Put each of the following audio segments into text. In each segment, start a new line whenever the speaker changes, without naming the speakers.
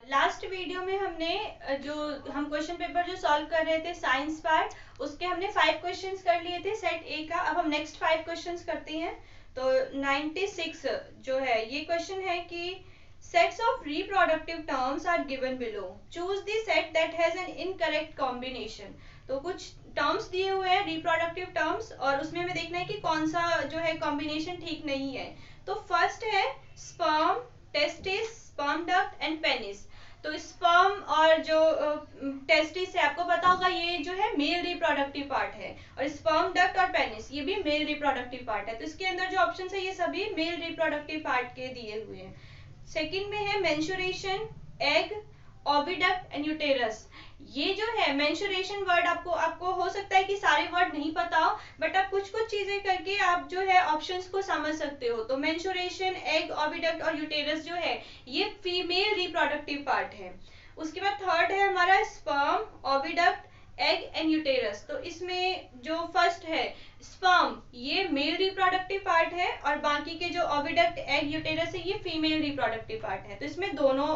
Last video में हमने जो हम क्वेश्चन पेपर जो सॉल्व कर रहे थे साइंस पार्ट, उसके हमने 5 क्वेश्चंस कर लिए थे सेट ए का। अब हम नेक्स्ट 5 क्वेश्चंस करते हैं। तो 96 जो है ये क्वेश्चन है कि sets of reproductive terms are given below, choose the set that has an incorrect combination. तो कुछ टर्म्स दिए हुए हैं रिप्रोडक्टिव टर्म्स, और उसमें हमें देखना है कि कौन सा जो है कॉम्बिनेशन ठीक नहीं है। तो फर्स्ट है sperm, testis, sperm duct and penis. तो स्पर्म और जो टेस्टिस है, आपको पता होगा ये जो है मेल रिप्रोडक्टिव पार्ट है, और स्पर्म डक्ट और पेनिस ये भी मेल रिप्रोडक्टिव पार्ट है। तो इसके अंदर जो ऑप्शन है ये सभी मेल रिप्रोडक्टिव पार्ट के दिए हुए हैं। सेकंड में है menstruation, egg, oviduct and uterus. ये जो है मेंस्ट्रुएशन वर्ड आपको हो सकता है कि सारे वर्ड नहीं पता हो, बट आप कुछ कुछ चीजें करके आप जो है ऑप्शंस को समझ सकते हो। तो मेंस्ट्रुएशन, एग, ओविडक्ट और यूटेरस जो है ये फीमेल रिप्रोडक्टिव पार्ट है। उसके बाद थर्ड है हमारा sperm, oviduct, egg and uterus. तो इसमें जो फर्स्ट है स्पर्म ये मेल रिप्रोडक्टिव पार्ट है, और बाकी के जो ओविडक्ट, एग, यूटेरस है ये फीमेल रिप्रोडक्टिव पार्ट है। तो इसमें दोनों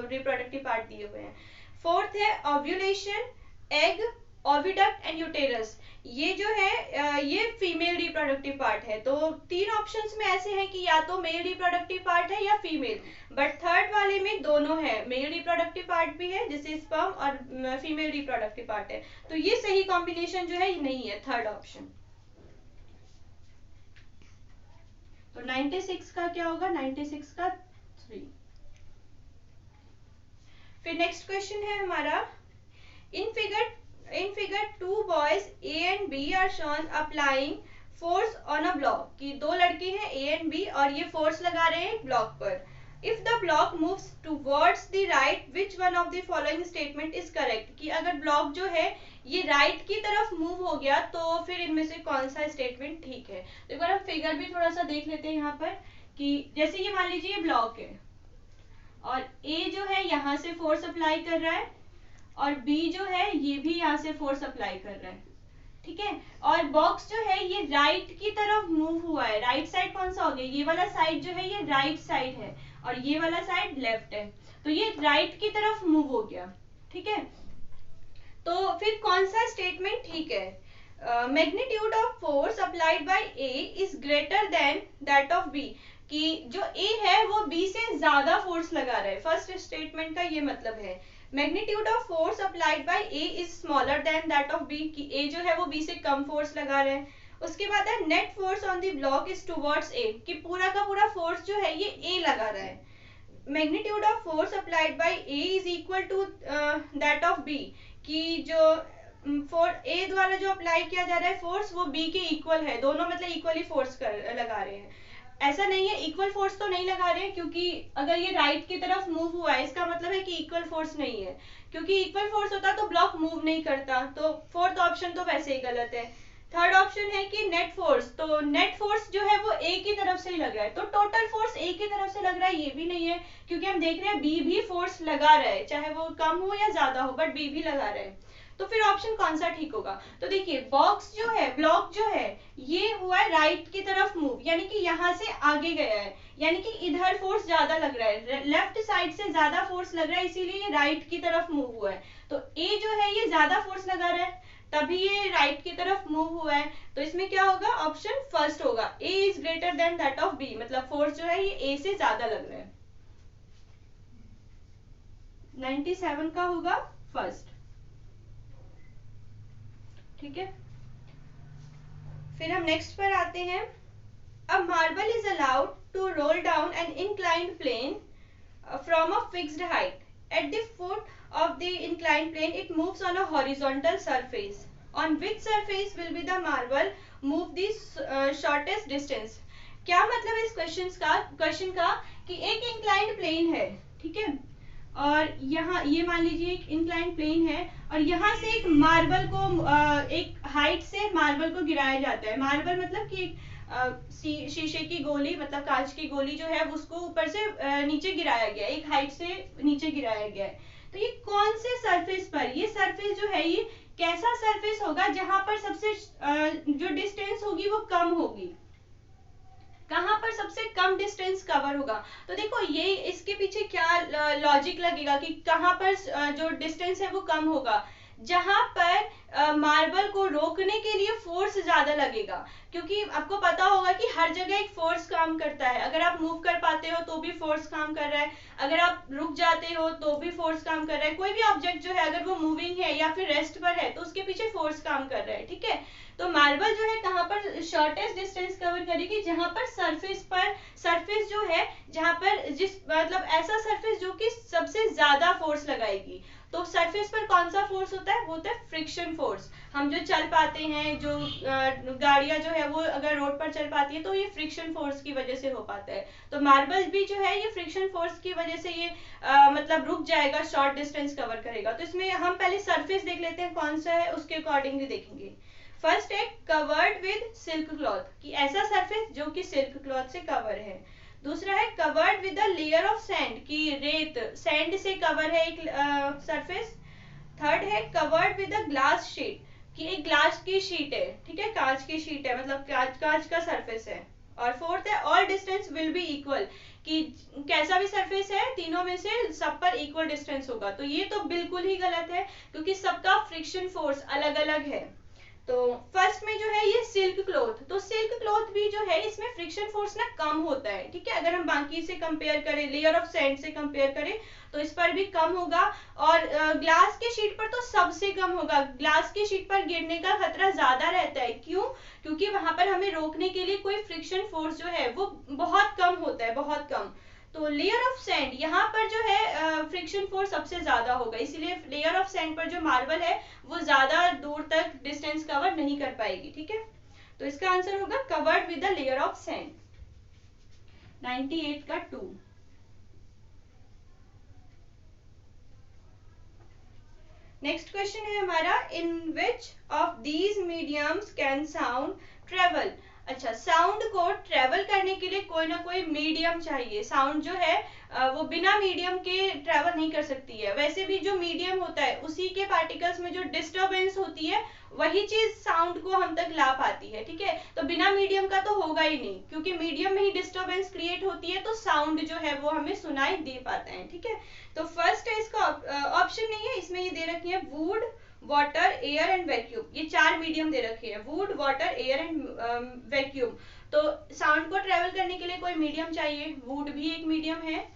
रिप्रोडक्टिव पार्ट दिए हुए हैं। फोर्थ है ovulation, egg, oviduct and uterus. ये जो है ये फीमेल रिप्रोडक्टिव पार्ट है। तो तीन ऑप्शंस में ऐसे हैं कि या तो मेल रिप्रोडक्टिव पार्ट है या फीमेल, बट थर्ड वाले में दोनों है, मेल रिप्रोडक्टिव पार्ट भी है जैसे स्पर्म, और फीमेल रिप्रोडक्टिव पार्ट है। तो ये सही कॉम्बिनेशन जो है ये नहीं है, थर्ड ऑप्शन। तो 96 का क्या होगा, 96 का 3। फिर नेक्स्ट क्वेश्चन है हमारा, in figure 2 boys A and B are shown applying force on a block. कि दो लड़के हैं ए एंड बी और ये फोर्स लगा रहे हैं ब्लॉक पर। If the block moves towards the right, which one of the following statement is correct. कि अगर ब्लॉक जो है ये राइट की तरफ मूव हो गया तो फिर इनमें से कौन सा स्टेटमेंट ठीक है। तो एक बार हम फिगर भी थोड़ा सा देख लेते हैं यहाँ पर, कि जैसे ये मान लीजिए ब्लॉक है और ए जो है यहाँ से फोर्स अप्लाई कर रहा है, और बी जो है ये भी यहाँ से फोर्स अप्लाई कर रहा है, ठीक है। और बॉक्स जो है ये राइट की तरफ मूव हुआ है। राइट साइड कौन सा हो गया, ये वाला साइड जो है ये राइट साइड है, और ये वाला साइड लेफ्ट है। तो ये राइट की तरफ मूव हो गया, ठीक है। तो फिर कौन सा स्टेटमेंट ठीक है। Magnitude of force applied by A is greater than that of B. कि जो ए है वो बी से ज्यादा फोर्स लगा रहा है। फर्स्ट स्टेटमेंट का ये मतलब है magnitude of force applied by A is smaller than that of B, कि ए जो है वो बी से कम फोर्स लगा रहा है। उसके बाद है net force on the block is towards a, कि पूरा का पूरा फोर्स जो है ये ए लगा रहा है। Magnitude of force applied by A is equal to that of B, कि जो फोर ए द्वारा जो अप्लाई किया जा रहा है फोर्स वो बी के इक्वल है। दोनों मतलब इक्वली फोर्स लगा रहे हैं। ऐसा नहीं है, इक्वल फोर्स तो नहीं लगा रहे हैं, क्योंकि अगर ये राइट की तरफ मूव हुआ है इसका मतलब है कि इक्वल फोर्स नहीं है, क्योंकि इक्वल फोर्स होता तो ब्लॉक मूव नहीं करता। तो फोर्थ ऑप्शन तो वैसे ही गलत है। थर्ड ऑप्शन है कि नेट फोर्स, तो नेट फोर्स जो है वो ए की तरफ से ही लग रहा है, तो टोटल फोर्स ए की तरफ से लग रहा है, ये भी नहीं है, क्योंकि हम देख रहे हैं बी भी फोर्स लगा रहा है, चाहे वो कम हो या ज्यादा हो, बट बी भी लगा रहा है। तो फिर ऑप्शन कौन सा ठीक होगा। तो देखिए बॉक्स जो है, ब्लॉक जो है ये हुआ है राइट की तरफ मूव, यानी कि यहाँ से आगे गया है, यानी कि इधर फोर्स ज्यादा लग रहा है, लेफ्ट साइड से ज्यादा फोर्स लग रहा है, इसीलिए ये राइट की तरफ मूव हुआ है। तो ए जो है ये ज्यादा फोर्स लगा रहा है, तभी ये राइट की तरफ मूव हुआ है। तो इसमें क्या होगा, ऑप्शन फर्स्ट होगा, A is greater than that of B, मतलब फोर्स जो है ये ए से ज्यादा लग रहा है। 97 का होगा फर्स्ट, ठीक है। फिर हम नेक्स्ट पर आते हैं। A marble is allowed to roll down an inclined plane from a fixed height. At the foot of the inclined plane, it moves on a horizontal surface. On which surface will be the marble move the shortest distance? क्या मतलब है इस question का कि एक inclined plane है, ठीक है, और यहाँ ये मान लीजिए एक इंक्लाइंड प्लेन है, और यहाँ से एक मार्बल को एक हाइट से मार्बल को गिराया जाता है। मार्बल मतलब कि शीशे की गोली, मतलब कांच की गोली जो है उसको ऊपर से नीचे गिराया गया, एक हाइट से नीचे गिराया गया है। तो ये कौन से सरफेस पर, ये सरफेस जो है ये कैसा सरफेस होगा जहां पर सबसे जो डिस्टेंस होगी वो कम होगी। कहाँ पर सबसे कम डिस्टेंस कवर होगा। तो देखो ये इसके पीछे क्या लॉजिक लगेगा कि कहाँ पर जो डिस्टेंस है वो कम होगा, जहां पर मार्बल को रोकने के लिए फोर्स ज्यादा लगेगा, क्योंकि आपको पता होगा कि हर जगह एक फोर्स काम करता है। अगर आप मूव कर पाते हो तो भी फोर्स काम कर रहा है, अगर आप रुक जाते हो तो भी फोर्स काम कर रहा है। कोई भी ऑब्जेक्ट जो है अगर वो मूविंग है या फिर रेस्ट पर है तो उसके पीछे फोर्स काम कर रहा है, ठीक है। तो मार्बल जो है कहाँ पर शॉर्टेस्ट डिस्टेंस कवर करेगी, जहां पर सरफेस जो है, जहां पर जिस मतलब ऐसा सरफेस जो कि सबसे ज्यादा फोर्स लगाएगी। तो सरफेस पर कौन सा फोर्स होता है, वो होता है फ्रिक्शन फोर्स। हम जो चल पाते हैं, जो गाड़ियां जो है वो अगर रोड पर चल पाती है तो ये फ्रिक्शन फोर्स की वजह से हो पाता है। तो मार्बल भी जो है ये फ्रिक्शन फोर्स की वजह से ये मतलब रुक जाएगा, शॉर्ट डिस्टेंस कवर करेगा। तो इसमें हम पहले सरफेस देख लेते हैं कौन सा है, उसके अकॉर्डिंगली देखेंगे। फर्स्ट है कवर्ड विद सिल्क क्लॉथ, कि ऐसा सरफेस जो कि सिल्क क्लॉथ से कवर है। दूसरा है covered with a layer of sand, की रेत सैंड से कवर है एक सरफेस। थर्ड है covered with a glass sheet, कि एक ग्लास की शीट है, ठीक है, कांच की शीट है, मतलब कांच का सरफेस है। और फोर्थ है all distance will be equal, कि कैसा भी सरफेस है तीनों में से सब पर इक्वल डिस्टेंस होगा। तो ये तो बिल्कुल ही गलत है, क्योंकि सबका फ्रिक्शन फोर्स अलग अलग है। तो फर्स्ट में जो है ये सिल्क क्लॉथ, तो सिल्क क्लॉथ भी जो है इसमें फ्रिक्शन फोर्स ना कम होता है, ठीक है। अगर हम बाकी से कंपेयर करें, लेयर ऑफ सैंड से कंपेयर करें तो इस पर भी कम होगा। और ग्लास की शीट पर तो सबसे कम होगा, ग्लास की शीट पर गिरने का खतरा ज्यादा रहता है। क्यों? क्योंकि वहां पर हमें रोकने के लिए कोई फ्रिक्शन फोर्स जो है वो बहुत कम होता है, बहुत कम। तो लेयर ऑफ सैंड यहाँ पर जो है फ्रिक्शन फोर्स सबसे ज्यादा होगा, इसीलिए लेयर ऑफ सैंड पर जो मार्बल है वो ज्यादा दूर तक डिस्टेंस कवर नहीं कर पाएगी, ठीक है। तो इसका आंसर होगा covered with the layer of sand. 98 का 2। नेक्स्ट क्वेश्चन है हमारा, in which of these mediums can sound travel. अच्छा, साउंड को ट्रेवल करने के लिए कोई ना कोई मीडियम चाहिए। साउंड जो है वो बिना मीडियम के ट्रेवल नहीं कर सकती है। वैसे भी जो मीडियम होता है उसी के पार्टिकल्स में जो डिस्टरबेंस होती है वही चीज साउंड को हम तक ला पाती है, ठीक है। तो बिना मीडियम का तो होगा ही नहीं, क्योंकि मीडियम में ही डिस्टरबेंस क्रिएट होती है, तो साउंड जो है वो हमें सुनाई दे पाता है, ठीक है। तो फर्स्ट है, इसका ऑप्शन नहीं है, इसमें ये दे रखी है would, water, air and vacuum. ये 4 मीडियम दे रखे हैं, would, water, air and vacuum. तो साउंड को ट्रेवल करने के लिए कोई मीडियम चाहिए। वुड भी एक मीडियम है,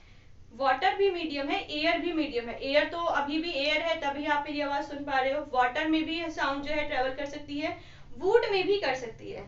वाटर भी मीडियम है, एयर भी मीडियम है। एयर तो अभी भी एयर है, तभी आप मेरी आवाज सुन पा रहे हो। वाटर में भी साउंड जो है ट्रेवल कर सकती है, वुड में भी कर सकती है।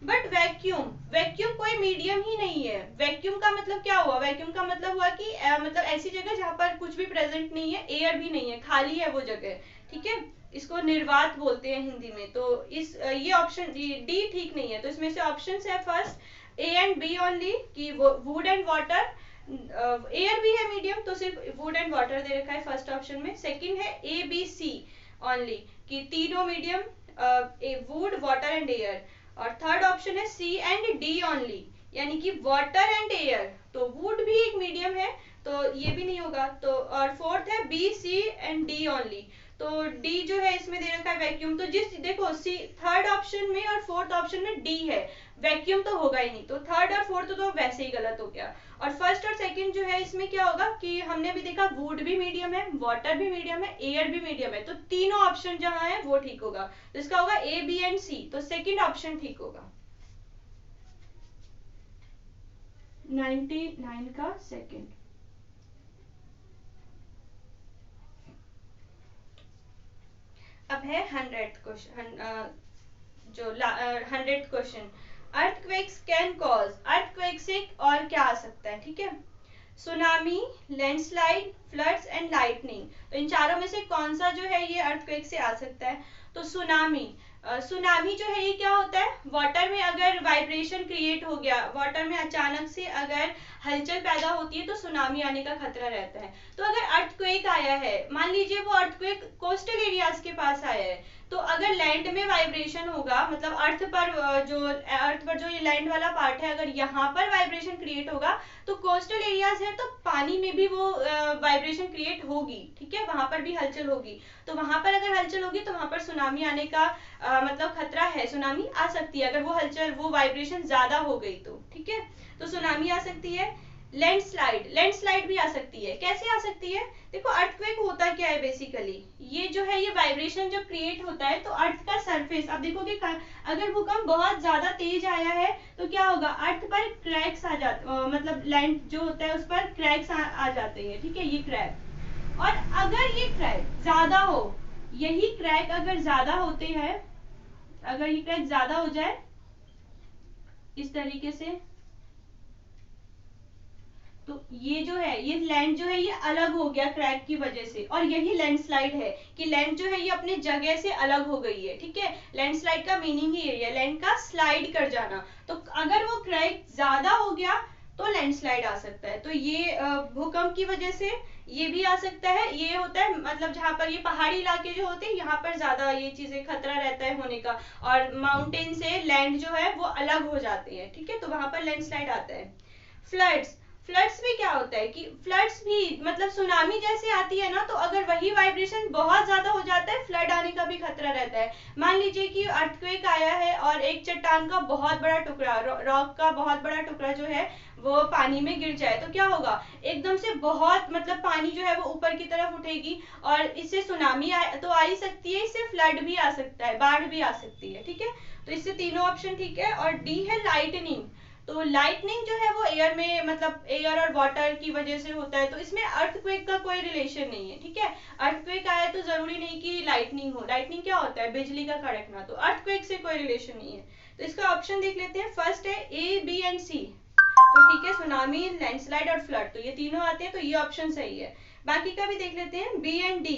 बट वैक्यूम कोई मीडियम ही नहीं है। वैक्यूम का मतलब क्या हुआ? वैक्यूम का मतलब हुआ कि मतलब ऐसी जगह जहां पर कुछ भी प्रेजेंट नहीं है, एयर भी नहीं है, खाली है वो जगह, ठीक है। इसको निर्वात बोलते हैं हिंदी में। तो इस ये ऑप्शन डी ठीक नहीं है। तो इसमें से ऑप्शन है first A and B only, कि वुड एंड वाटर। एयर भी है मीडियम, तो सिर्फ वुड एंड वाटर दे रखा है फर्स्ट ऑप्शन में। सेकंड है ए बी सी ओनली, कि तीनों medium, would, water and air. और थर्ड ऑप्शन है सी एंड डी ओनली, यानी कि वाटर एंड एयर। तो वुड भी एक मीडियम है, तो ये भी नहीं होगा। तो और फोर्थ है B C and D only, तो डी जो है इसमें दे रखा है वैक्यूम। तो जिस देखो सी थर्ड ऑप्शन में और फोर्थ ऑप्शन में डी है, वैक्यूम तो होगा ही नहीं, तो थर्ड और फोर्थ तो वैसे ही गलत हो गया। और फर्स्ट और सेकंड जो है इसमें क्या होगा कि हमने भी देखा वुड भी मीडियम है, वाटर भी मीडियम है, एयर भी मीडियम है, तो तीनों ऑप्शन जहां है वो ठीक होगा। तो इसका होगा ए बी एंड सी, तो सेकंड ऑप्शन ठीक होगा। 99 का सेकंड। अब है 100th क्वेश्चन, जो 100th question, earthquakes can cause. Earthquake से और क्या आ सकता है, ठीक है। Tsunami, landslide, floods and lightning. तो इन चारों में से कौन सा जो है ये अर्थक्वेक से आ सकता है? तो सुनामी। सुनामी जो है ये क्या होता है? वाटर में अगर वाइब्रेशन क्रिएट हो गया, वाटर में अचानक से अगर हलचल पैदा होती है तो सुनामी आने का खतरा रहता है। तो अगर अर्थक्वेक आया है, मान लीजिए वो अर्थक्वेक कोस्टल एरियाज के पास आया है, तो अगर लैंड में वाइब्रेशन होगा, मतलब अर्थ पर जो ये लैंड वाला पार्ट है, अगर यहाँ पर वाइब्रेशन क्रिएट होगा तो कोस्टल एरियाज है तो पानी में भी वो वाइब्रेशन क्रिएट होगी, ठीक है, वहां पर भी हलचल होगी। तो वहां पर अगर हलचल होगी तो वहां पर सुनामी आने का मतलब खतरा है, सुनामी आ सकती है अगर वो वाइब्रेशन ज्यादा हो गई तो, ठीक है, तो सुनामी आ सकती है। लैंडस्लाइड भी आ सकती है। कैसे आ सकती है? देखो अर्थक्वेक होता क्या है बेसिकली, ये जो है ये वाइब्रेशन जब क्रिएट होता है तो अर्थ का सरफेस, अब देखोगे अगर भूकंप बहुत ज्यादा तेज आया है तो क्या होगा, अर्थ पर क्रैक्स आ जाते, मतलब लैंड जो होता है उस पर क्रैक्स आ जाते हैं, ठीक है, ये क्रैक। और अगर ये क्रैक ज्यादा हो, यही क्रैक अगर ज्यादा होते हैं, अगर ये क्रैक ज्यादा हो जाए इस तरीके से, तो ये जो है ये लैंड जो है ये अलग हो गया क्रैक की वजह से, और यही लैंडस्लाइड है कि लैंड जो है ये अपने जगह से अलग हो गई है, ठीक है। लैंडस्लाइड का मीनिंग ही यही है, लैंड का स्लाइड कर जाना। तो अगर वो क्रैक ज्यादा हो गया तो लैंडस्लाइड आ सकता है। तो ये भूकंप की वजह से ये भी आ सकता है। ये होता है मतलब जहाँ पर ये पहाड़ी इलाके जो होते हैं यहाँ पर ज्यादा ये चीजें खतरा रहता है होने का, और माउंटेन से लैंड जो है वो अलग हो जाते हैं, ठीक है, तो वहां पर लैंडस्लाइड आता है। फ्लड्स में क्या होता है कि फ्लड्स भी मतलब सुनामी जैसे आती है ना, तो अगर वही वाइब्रेशन बहुत ज्यादा हो जाता है फ्लड आने का भी खतरा रहता है। मान लीजिए कि अर्थक्वेक आया है और एक चट्टान का बहुत बड़ा टुकड़ा, रॉक का बहुत बड़ा टुकड़ा जो है वो पानी में गिर जाए तो क्या होगा, एकदम से बहुत मतलब पानी जो है वो ऊपर की तरफ उठेगी और इससे सुनामी तो आ ही सकती है, इससे फ्लड भी आ सकता है, बाढ़ भी आ सकती है, ठीक है। तो इससे तीनों ऑप्शन ठीक है। और डी है लाइटनिंग। तो लाइटनिंग जो है वो एयर में मतलब एयर और वाटर की वजह से होता है, तो इसमें अर्थक्वेक का कोई रिलेशन नहीं है, ठीक है। अर्थक्वेक आया तो जरूरी नहीं कि लाइटनिंग हो, लाइटनिंग क्या होता है, बिजली का कड़कना, तो अर्थक्वेक से कोई रिलेशन नहीं है। तो इसका ऑप्शन देख लेते हैं, फर्स्ट है ए बी एंड सी। तो ठीक है, सुनामी, लैंडस्लाइड और फ्लड, तो ये तीनों आते हैं, तो ये ऑप्शन सही है। बाकी का भी देख लेते हैं, बी एंड डी।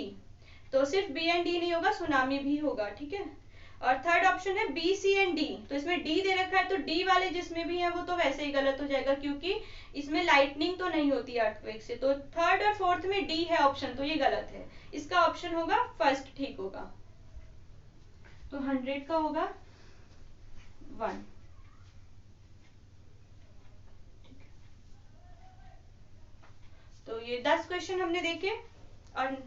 तो सिर्फ बी एंड डी नहीं होगा, सुनामी भी होगा, ठीक है। और थर्ड ऑप्शन है बी सी एंड डी। तो इसमें डी दे रखा है तो डी वाले जिसमें भी है वो तो वैसे ही गलत हो जाएगा, क्योंकि इसमें लाइटनिंग तो नहीं होती अर्थक्वेक से। तो थर्ड और फोर्थ में डी है ऑप्शन, तो ये गलत है। इसका ऑप्शन होगा फर्स्ट ठीक होगा। तो 100 का होगा 1। तो ये 10 क्वेश्चन हमने देखे और